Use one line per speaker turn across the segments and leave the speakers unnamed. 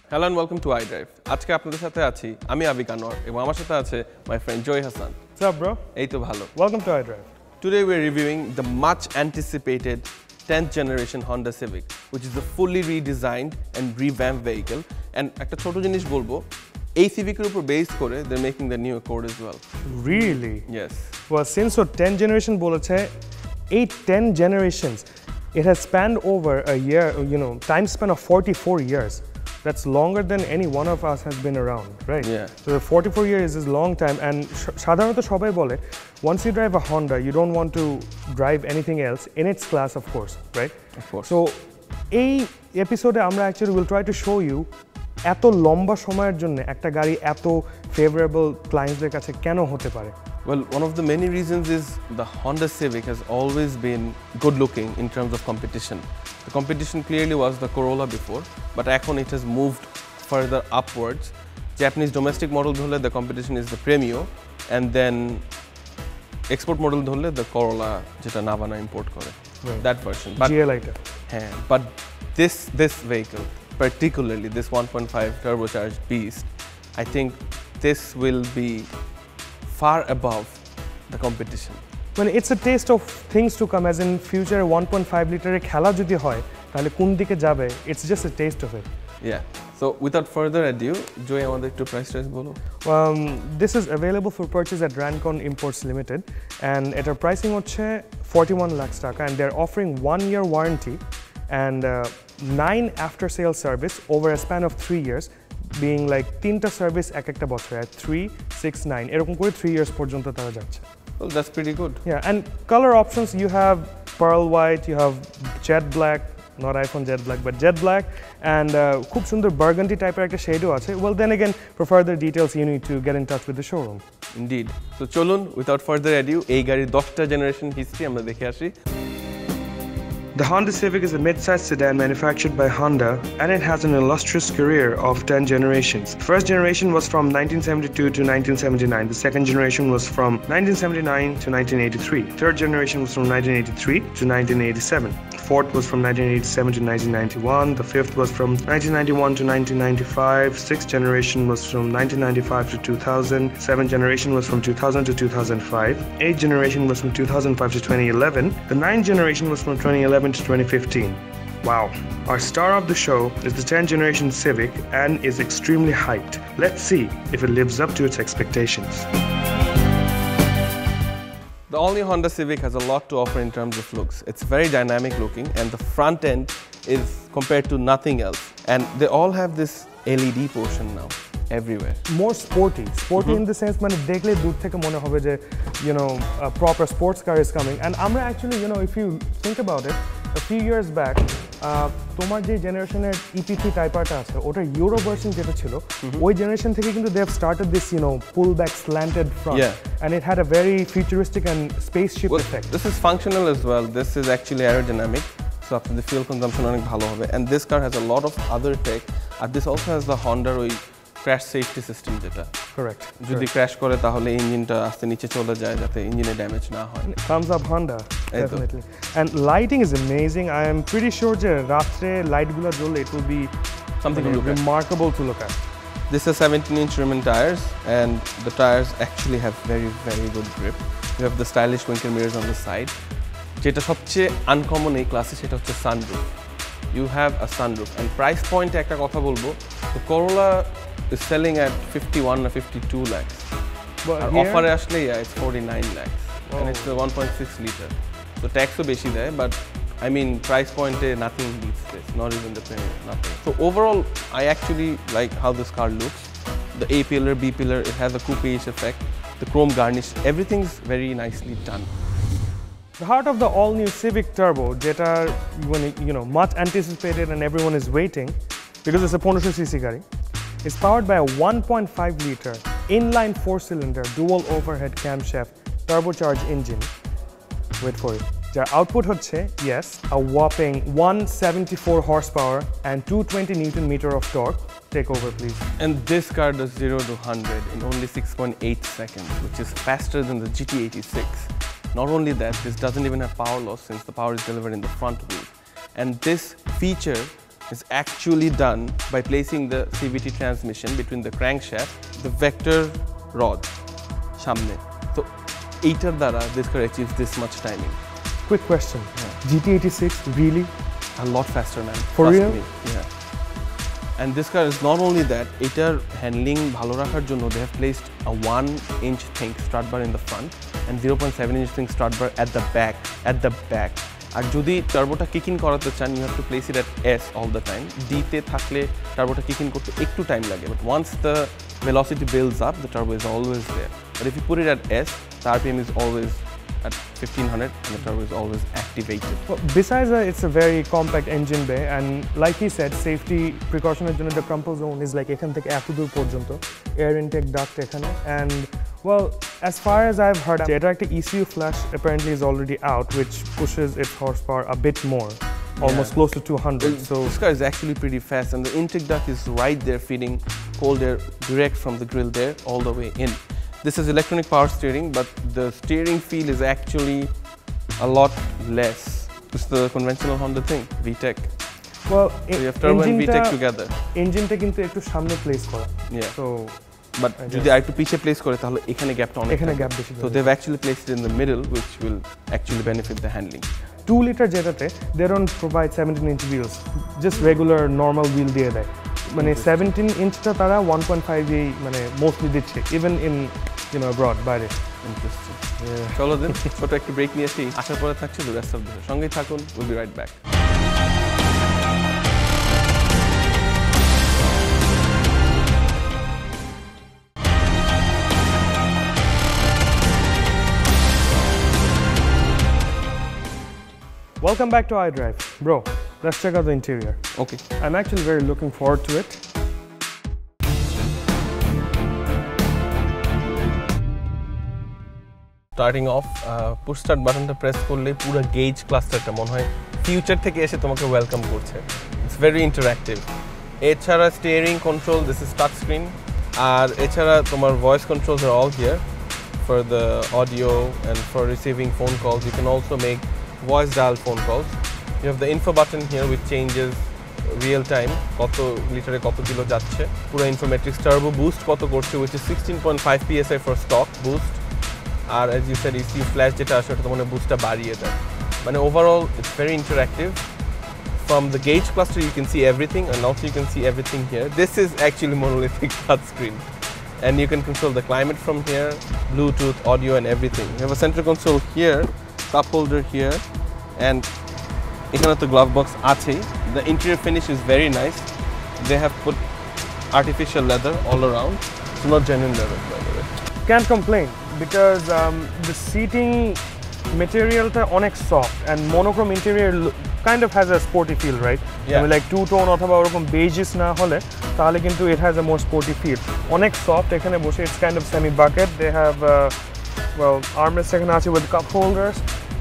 Hello and welcome to iDrive. আজকে আপনাদের সাথে আছি আমি আবিক আনোয়ার এবং আমার সাথে আছে my friend Joy Hassan.
What's up, bro?
এই তো ভালো.
Welcome to iDrive.
Today we're reviewing the much anticipated 10th generation Honda Civic, which is a fully redesigned and revamped vehicle. And একটা ছোট জিনিস বলবো, এই Civic এর উপর বেস করে they're making the new Accord as well.
Really?
Yes.
Well, since 10 generation বলেছে, 10 generations, it has spanned over a year, time span of 44 years. That's longer than any one of us has been around, right?
Yeah.
So 44 years is a long time, and সাধারণত সবাই বলে, once you drive a Honda, you don't want to drive anything else in its class, of course, right?
Of course.
So এই এপিসোডে আমরা actually will try to show you এত লম্বা সময়ের জন্য একটা গাড়ি এত favorable ক্লায়েন্টসদের কাছে কেন হতে পারে।
Well, one of the many reasons is the Honda Civic has always been good looking in terms of competition. The competition clearly was the Corolla before, but এখন it has moved further upwards. Japanese domestic model dhole the competition is the Premio, and then export model dhole the Corolla jeta Navana import kore.
Right.
That version. But
GLI টা।
but this vehicle, particularly this 1.5 turbocharged beast, I think this will be far above the competition.
Well, it's a taste of things to come, as in future 1.5 লিটারের খেলা যদি হয় তাহলে কোন দিকে যাবে, it's just a taste of it.
Yeah. So without further ado, Joy, আমাদের একটু price range বলো.
This is available for purchase at Rancon Imports Limited, and এটার pricing হচ্ছে 41 lakhs টাকা, and they're offering 1-year warranty and 9 after sale service over a span of 3 years, being like 3টা service একটা বছরে, 3, 6, 9 এরকম করে 3 years পর্যন্ত তারা যাচ্ছে।
Well, that's pretty good.
Yeah, and color options, you have pearl white, you have jet black, not iPhone jet black, but jet black, and খুব সুন্দর burgundy টাইপের একটা শেডও আছে. Well, then again, for further details, you need to get in touch with the showroom.
Indeed. So চলুন, without further ado, এই গাড়ির 10টা generation history আমরা দেখে আসি.
The Honda Civic is a mid-sized sedan manufactured by Honda, and it has an illustrious career of 10 generations. The first generation was from 1972 to 1979. The second generation was from 1979 to 1983. Third generation was from 1983 to 1987. Fourth was from 1987 to 1991. The fifth was from 1991 to 1995. Sixth generation was from 1995 to 2000. Seventh generation was from 2000 to 2005. Eighth generation was from 2005 to 2011. The ninth generation was from 2011 to 2015. Wow. Our star of the show is the 10th generation Civic and is extremely hyped. Let's see if it lives up to its expectations.
The all-new Honda Civic has a lot to offer in terms of looks. It's very dynamic looking, and the front end is compared to nothing else. And they all have this LED portion now everywhere.
More sporty in the sense মানে দেখলে দূর থেকে মনে হবে যে a proper sports car is coming. And আমরা actually, if you think about it, a few years back, তোমার যে জেনারেশনের EPT টাইপারটা আছে ওটা ইউরো ভার্সন যেটা ছিল ওই জেনারেশন থেকে কিন্তু they have started this pull back slanted front, and it had a very futuristic and spaceship effect.
This is functional as well. This is actually aerodynamic, so আপনাদের fuel consumption অনেক ভালো হবে, and this car has a lot of other tech, and this also has the Honda crash safety system যেটা
correct
যদি crash করে তাহলে ইঞ্জিনটা আস্তে নিচে চলে যায় যাতে ইঞ্জিনে ড্যামেজ না হয়।
Thumbs up Honda, definitely. And lighting is amazing. I am pretty sure যে রাত্রে লাইটগুলো জ্বললে it will be
something
remarkable to look at.
This is 17-inch rim and tires, and the tires actually have very, very good grip. You have the stylish winker mirrors on the side. যেটা সবচেয়ে uncommon এই ক্লাসে সেটা হচ্ছে sunroof. You have a sunroof, and price point একটা কথা বলবো, the Corolla is selling at 51 or 52 lakhs.
But
offer আসলে it's 49 lakhs. And it's the 1.6 liter. So tax ও বেশি দেয়, but I mean price point nothing beats this, not even the Premium, nothing. So overall, I actually like how this car looks. The A pillar, B pillar, it has a coupe-ish effect. The chrome garnish, everything's very nicely done.
The heart of the all-new Civic Turbo, যেটা much anticipated and everyone is waiting because it's a 1500cc গাড়ি, is powered by a 1.5 liter inline 4-cylinder dual overhead camshaft turbocharged engine. Wait for it. Their output হচ্ছে, yes, a whopping 174 horsepower and 220 Newton meter of torque. Take over, please.
And this car does 0 to 100 in only 6.8 seconds, which is faster than the GT86. Not only that, this doesn't even have power loss since the power is delivered in the front wheel. And this feature is actually done by placing the CVT transmission between the crankshaft, the vector rod, সামনে. So, এইটার দ্বারা this car achieves this much timing.
Quick question. GT86 really?
A lot faster, man.
For
Trust
real?
me. Yeah. And this car is not only that, এটার handling ভালো রাখার জন্য they have placed a 1-inch think strut bar in the front and 0.7-inch think strut bar at the back. আর যদি টার্বোটা kick in করাতে চান you have to place it at S all the time. D তে থাকলে টার্বোটা kick in করতে একটু time লাগে, but once the velocity builds up, the turbo is always there. But if you put it at S, the RPM is always at 1500 and the turbo is always activated.
Well, besides that, it's a very compact engine bay, and like he said, safety precaution the crumple zone is like ekhan theke eto dur porjonto, air intake duct ekhane, and well, as far as I've heard, eta ekta ECU flash apparently is already out, which pushes its horsepower a bit more, almost close to 200. So
this car is actually pretty fast, and the intake duct is right there feeding cold air direct from the grill there all the way in. This is electronic power steering, but the steering feel is actually a lot less. It's the conventional Honda thing, VTEC.
Well,
so you have turbo and VTEC together.
Engine ta kintu ekটু সামনে place করা.
Yeah.
So
but যদি আরেকটু পিছে place করে তাহলে এখানে গ্যাপটা অনেক
এখানে গ্যাপ বেশি.
So they've actually placed it in the middle, which will actually benefit the handling.
2-liter জেটাতে they don't provide 17-inch wheels, just regular normal wheel দিয়ে দেয়. মানে 17-inchটা তারা 1.5 এই মানে মোস্টলি দিচ্ছে, even in abroad, বাইরে.
Interesting. চলো দিন ছোট একটু ব্রেক নিয়ে আসি, আসার পরে থাকছে the rest of the show. সঙ্গেই থাকুন, we'll be right back.
Welcome back to iDrive. Bro, let's check out the interior.
Okay.
I'm actually very looking forward to it.
Starting off, push start button ta press korle pura gauge cluster ta mone hoy future theke eshe tomake welcome korche. It's very interactive. Echara steering control, this is touch screen, ar echara tomar voice controls are all here for the audio and for receiving phone calls. You can also make voice dial phone calls. You have the info button here which changes real time কত লিটারে কত kilo যাচ্ছে, পুরো informatics, turbo boost কত করছে which is 16.5 psi for stock boost, R as you said ECU flash যেটা আসে ওটা মানে বুস্টটা বাড়িয়ে দেয়, মানে overall it's very interactive. From the gauge cluster you can see everything, and also you can see everything here. This is actually monolithic touch screen, and you can control the climate from here, Bluetooth, audio and everything. You have a center console here, cup holder here, and এখানে তো glove box আছেই. The interior finish is very nice. They have put artificial leather all around. It's not genuine leather, by the way.
Can't complain because the seating material ta onek soft, and monochrome interior kind of has a sporty feel, right?
Yeah.
I mean, like two-tone অথবা ওরকম beiges না হলে তাহলে কিন্তু it has a more sporty feel. অনেক soft এখানে বসে, it's kind of semi-bucket. They have well, armrest এখানে আছে with cup holders,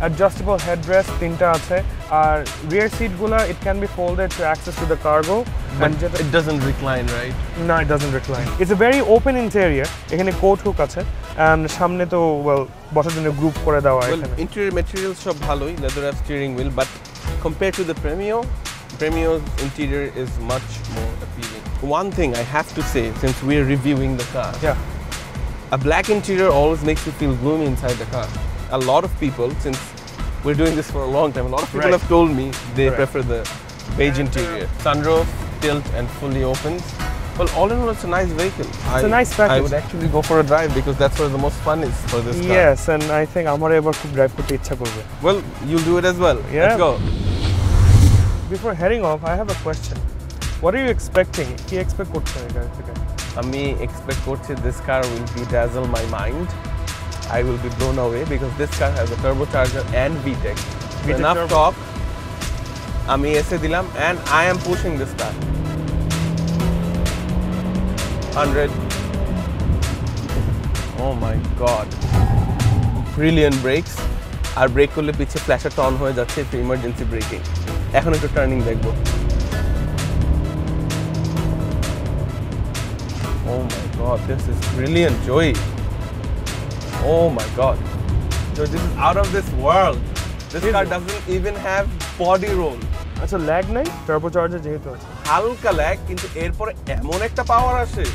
adjustable headrest তিনটা আছে, আর rear seat গুলা it can be folded to access to the cargo.
But it doesn't recline, right?
No, it doesn't recline. It's a very open interior. এখানে coat hook আছে, and সামনে তো well বসার জন্য group করে দেওয়া
Well,
এখানে.
interior materials সব ভালোই, leather wrap steering wheel, but compared to the Premio's interior is much more appealing. One thing I have to say, since we're reviewing the car,
Yeah.
a black interior always makes you feel gloomy inside the car. A lot of people, since we're doing this for a long time, a lot of people
Right.
have told me they
Right.
prefer the beige interior. Sunroof, tilt and fully opens. Well, all in all, it's a nice vehicle.
It's a nice package.
I would actually go for a drive because that's where the most fun is for this car.
Yes, and I think আমার এবার খুব drive করতে ইচ্ছা করবে.
Well, you'll do it as well.
Yeah.
Let's go.
Before heading off, I have a question. What are you expecting? কি expect করছেন এটা থেকে?
আমি expect করছি this car will bedazzle my mind. I will be blown away because this car has a turbocharger and VTEC. Enough
turbo.
talk. আমি এসে দিলাম and I am pushing this car. 100. Oh my god. Brilliant brakes. আর brake করলে পিছে ফ্ল্যাশারটা on হয়ে যাচ্ছে, একটু emergency breaking. এখন একটু টার্নিং দেখবো। Oh my god, this is brilliant, Joey. Oh my god. Joey, this is out of this world. This car doesn't even have body roll.
আচ্ছা ল্যাগ নাই টার্বোচার্জার যেহেতু আছে
হালকা ল্যাগ কিন্তু এরপরে এমন একটা পাওয়ার আসে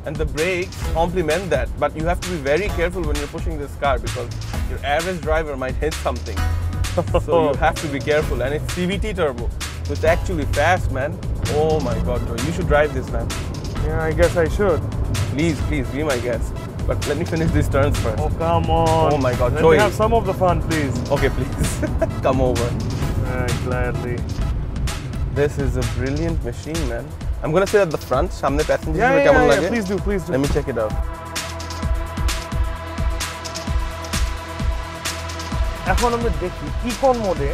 and the brakes complement that, but you have to be very careful when you're pushing this car because your average driver might hit something. So you have to be careful, and it's CVT turbo, so it's actually fast, man. Oh my god, bro, you should drive this, man.
Yeah, I guess I should.
Please be my guest, but let me finish these turns first.
Oh come on.
Oh my god,
let
show
me
you.
have some of the fun, please.
Okay, please. Come over.
Gladly.
This is a brilliant machine, man. I'm gonna sit at the front. Samne passenger
Yeah, please do.
Let me check it out.
এখন আমরা দেখি ইকন মোডে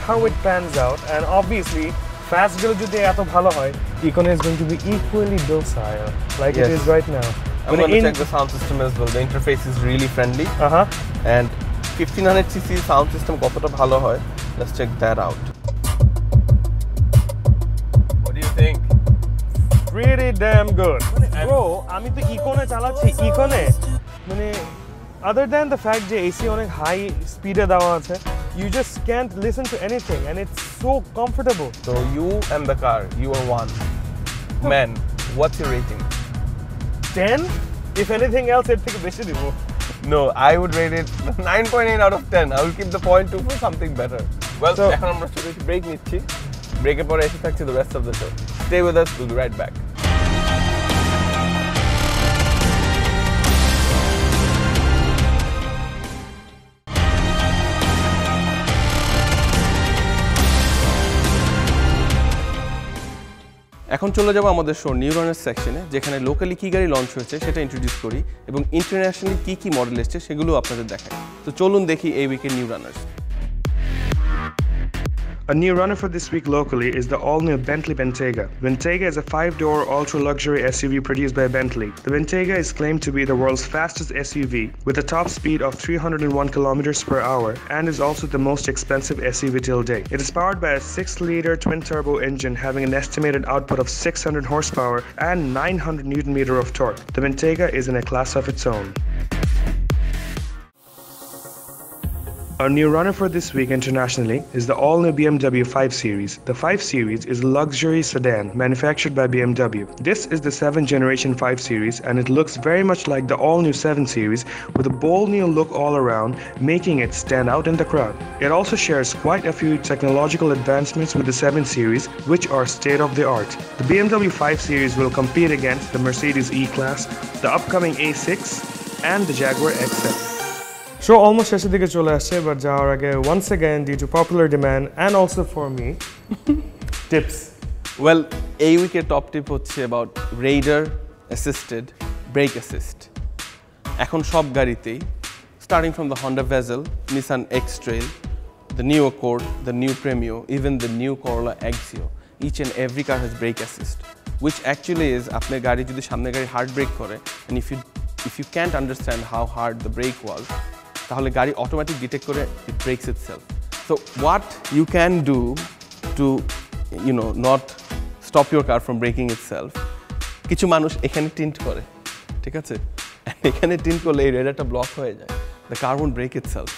how it pans out, and obviously fast গুলো যদি এত ভালো হয় Econ is going to be equally docile like it is right now.
I'm going to check the sound system as well. The interface is really friendly. And 1500cc sound system কতটা ভালো হয়, let's check that out. What do you think?
Pretty damn good. Bro, আমি তো Econ এ চালাচ্ছি Econ এ মানে other than the fact যে AC অনেক high স্পিডে দেওয়া আছে, you just can't listen to anything and it's so comfortable.
So you and the car, you are one. Man, what's your rating?
10? If anything else, এর থেকে বেশি দিব.
No, I would rate it 9.8 out of 10. I will keep the 0.2 for something better. Well, এখন আমরা ছোট একটু break নিচ্ছি। ব্রেকের পরে এসে থাকছি the rest of the show. Stay with us, we'll be right back. এখন চলে যাব আমাদের শো নিউ রানার্স সেকশনে, যেখানে লোকালি কি গাড়ি লঞ্চ হয়েছে সেটা ইন্ট্রোডিউস করি এবং ইন্টারন্যাশনালি কি কি মডেল এসেছে সেগুলো আপনাদের দেখাই। তো চলুন দেখি এই উইকের new runners.
A new runner for this week locally is the all-new Bentley Bentayga. Bentayga is a 5-door ultra-luxury SUV produced by Bentley. The Bentayga is claimed to be the world's fastest SUV with a top speed of 301 kilometers per hour and is also the most expensive SUV till date. It is powered by a 6-liter twin-turbo engine having an estimated output of 600 horsepower and 900 Newton-meter of torque. The Bentayga is in a class of its own. Our new runner for this week internationally is the all-new BMW 5 Series. The 5 Series is a luxury sedan manufactured by BMW. This is the 7th generation 5 Series and it looks very much like the all-new 7 Series with a bold new look all around, making it stand out in the crowd. It also shares quite a few technological advancements with the 7 Series, which are state-of-the-art. The BMW 5 Series will compete against the Mercedes E-Class, the upcoming A6 and the Jaguar XF. Show almost শেষের দিকে চলে আসছে, but যাওয়ার আগে once again due to popular demand and also for me tips.
Well, এই উইকের top tip হচ্ছে about radar assisted brake assist. এখন সব গাড়িতেই starting from the Honda Vezel, Nissan X-Trail, the new Accord, the new Premio, even the new Corolla Axio, each and every car has brake assist, which actually is আপনার গাড়ি যদি সামনে গাড়ি hard brake করে, and if you can't understand how hard the brake was, তাহলে গাড়ি automatic detect করে it breaks itself. So what you can do to not stop your car from breaking itself, কিছু মানুষ এখানে টিন্ট করে, ঠিক আছে, এখানে টিন্ট করলে এই রেডারটা ব্লক হয়ে যায়, the car won't break itself.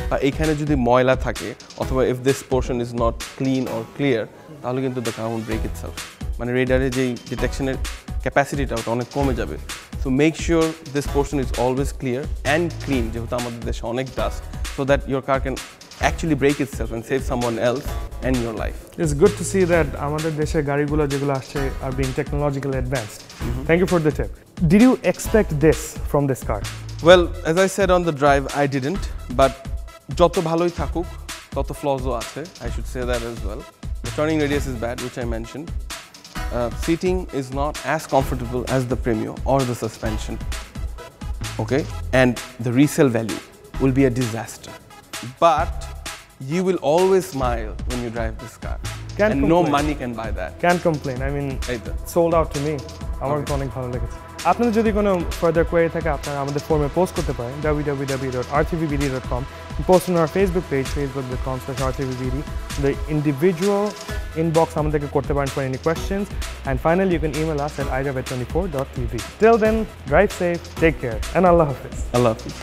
বা এখানে যদি ময়লা থাকে অথবা if this portion is not clean or clear, তাহলে কিন্তু the car won't break itself. মানে রেডারে যেই ডিটেকশনের ক্যাপাসিটিটা ওটা অনেক কমে যাবে। So make sure this portion is always clear and clean, যেহেতু আমাদের দেশে অনেক dust, so that your car can actually break itself and save someone else and your life.
It's good to see that আমাদের দেশে গাড়িগুলো যেগুলো আসছে are being technologically advanced. Thank you for the tip. Did you expect this from this car?
Well, as I said on the drive, I didn't, but যত ভালোই থাকুক তত flaws-ও আছে, I should say that as well. The turning radius is bad, which I mentioned. Seating is not as comfortable as the Premio or the suspension, okay, and the resale value will be a disaster, but you will always smile when you drive this car.
Can't
and
complain.
No money can buy that.
Can't complain. I mean,
Either.
Sold out to me. আমার তো অনেক ভালো লেগেছে। আপনাদের যদি কোনো further query থাকে আপনারা আমাদের ফোরামে পোস্ট করতে পারেন www.rtvbd.com, post on our Facebook page facebook.com/rtvbd. The individual inbox আমাদেরকে করতে পারেন for any questions, and finally you can email us at irav@24.tv. Till then, drive safe, take care, and Allah Hafiz.
Allah Hafiz.